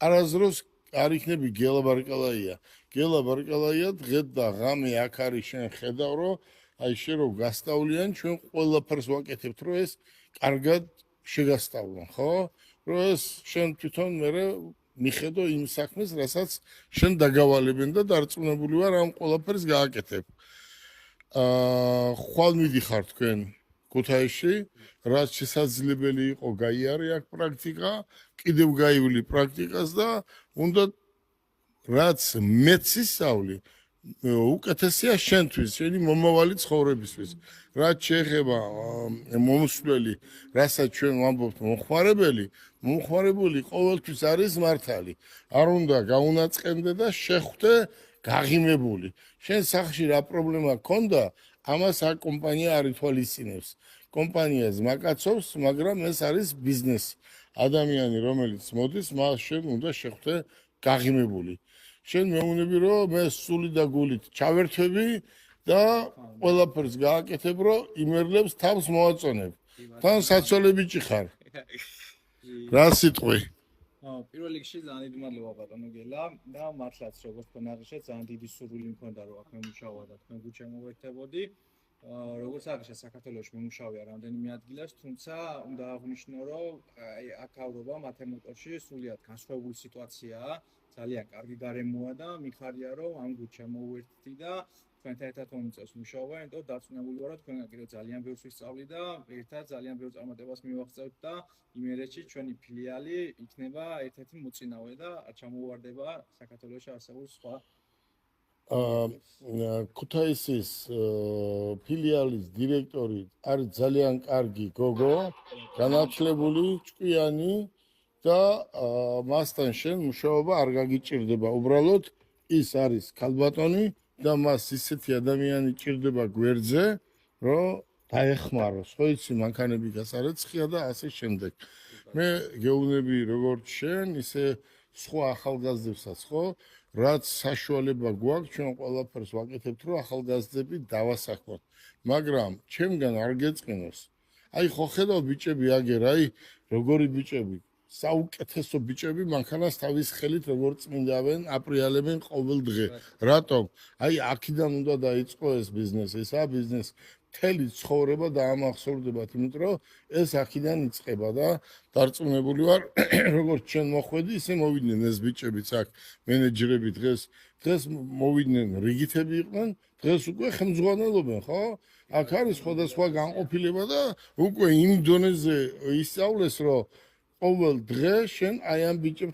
არასდროს არ იქნები გელა ბარკალაია. გელა ბარკალაია დღეს და ღამე აქ არის შენ ხედავ რომ აი შენ რო გასწავლიან ჩვენ ყველაფერს ვაკეთებთ რომ ეს კარგად შეგასწავლონ ხო? რომ ეს შენ თვითონ მე მიხედო იმ საქმეს რასაც შენ დაგავალებენ და დარწმუნებული ვარ ამ ყველაფერს გააკეთებ. ხვალ მიდიხარ თქვენ ქუთაისში, რაც შესაძლებელი იყო გაიარე აქ პრაქტიკა, კიდევ გაივლი პრაქტიკას და უნდა რაც მეც ისწავლი, უკეთესია შენთვის, შენი მომავალი ცხოვრებისთვის. რაც შეეხება მომსვლელი, რასაც ჩვენ ვამბობთ მომხმარებელი ყოველთვის არის მართალი. არ უნდა გაუნაწყენდე და შეხვდე გაღიმებული. შენ სახში რა პრობლემა გქონდა, ამას აქ კომპანია არ ითვალისწინებს. კომპანია ზმაკაცობს, მაგრამ ეს არის ბიზნესი. ადამიანი, რომელიც მოდის, მას შენ უნდა შეხვდე გაღიმებული. შენ მეუბნები, რომ მე სული და გულით ჩავერთვები და ყველაფერს გააკეთებ, რომ იმერლებს თავს მოაწონებ. თან საცოლე ბიჭი ხარ. რა სიტყვი? პირველ რიგში ძალიან დიდი მადლობა ბატონო გელა და მართლაც როგორც თქვენ აღნიშნეთ ძალიან დიდი სურვილი მქონდა რომ აქ მემუშავა და თქვენ გულ შემოვერთებოდი. როგორც აღნიშნეთ საქართველოში მემუშავია რამდენიმე ადგილას, თუმცა უნდა აღვნიშნო რომ აქ ავრობა მათემატიკაში სულიად განსხვავებული სიტუაციაა. ძალიან კარგი გარემოა და მიხარია რომ ამ გულ შემოვერთდი და თქვენთან ერთად მომწევს მუშაობა, იმიტომ დარწმუნებული ვარ, რომ თქვენგან კიდევ ძალიან ბევრს ვისწავლი და ერთად ძალიან ბევრ წარმატებას მივაღწევთ და იმერეთში ჩვენი ფილიალი იქნება ერთ-ერთი მოწინავე და ჩამოვარდება საქართველოში არსებულ სხვა ქუთაისის ფილიალის დირექტორი არის ძალიან კარგი გოგო, განათლებული, ჭკვიანი და მასთან შენ მუშაობა არ გაგიჭირდება. უბრალოდ ის არის ქალბატონი და მას ისეთი ადამიანი ჭირდება გვერდზე, რომ დაეხმაროს. ხო იცი, მანქანები გასარეცხია და ასე შემდეგ. მე გეუბნები როგორც შენ, ისე სხვა ახალგაზრდებსაც, ხო? რაც საშუალება გვაქვს, ჩვენ ყველაფერს ვაკეთებთ, რომ ახალგაზრდები დავასაქმოთ. მაგრამ ჩემგან არ გეწყინოს. აი ხო ხედავ ბიჭები აგერ, აი როგორი ბიჭები, საუკეთესო ბიჭები მანქანას თავის ხელით როგორ წმინდავენ, აპრიალებენ ყოველ დღე. რატომ? აი აქედან უნდა დაიწყო ეს ბიზნესი, ესაა ბიზნესი. მთელი ცხოვრება დაამახსოვრდებათ, იმიტომ რომ ეს აქედან იწყება და დარწმუნებული ვარ, როგორც ჩვენ მოხვედი, ისე მოვიდნენ ეს ბიჭებიც აქ, მენეჯერები დღეს მოვიდნენ რიგითები იყვნენ, დღეს უკვე ხელმძღვანელობენ, ხო? აქ არის სხვადასხვა განყოფილება და უკვე იმ დონეზე ისწავლეს, რომ ყოველ დღე შენ აი ამ ბიჭებს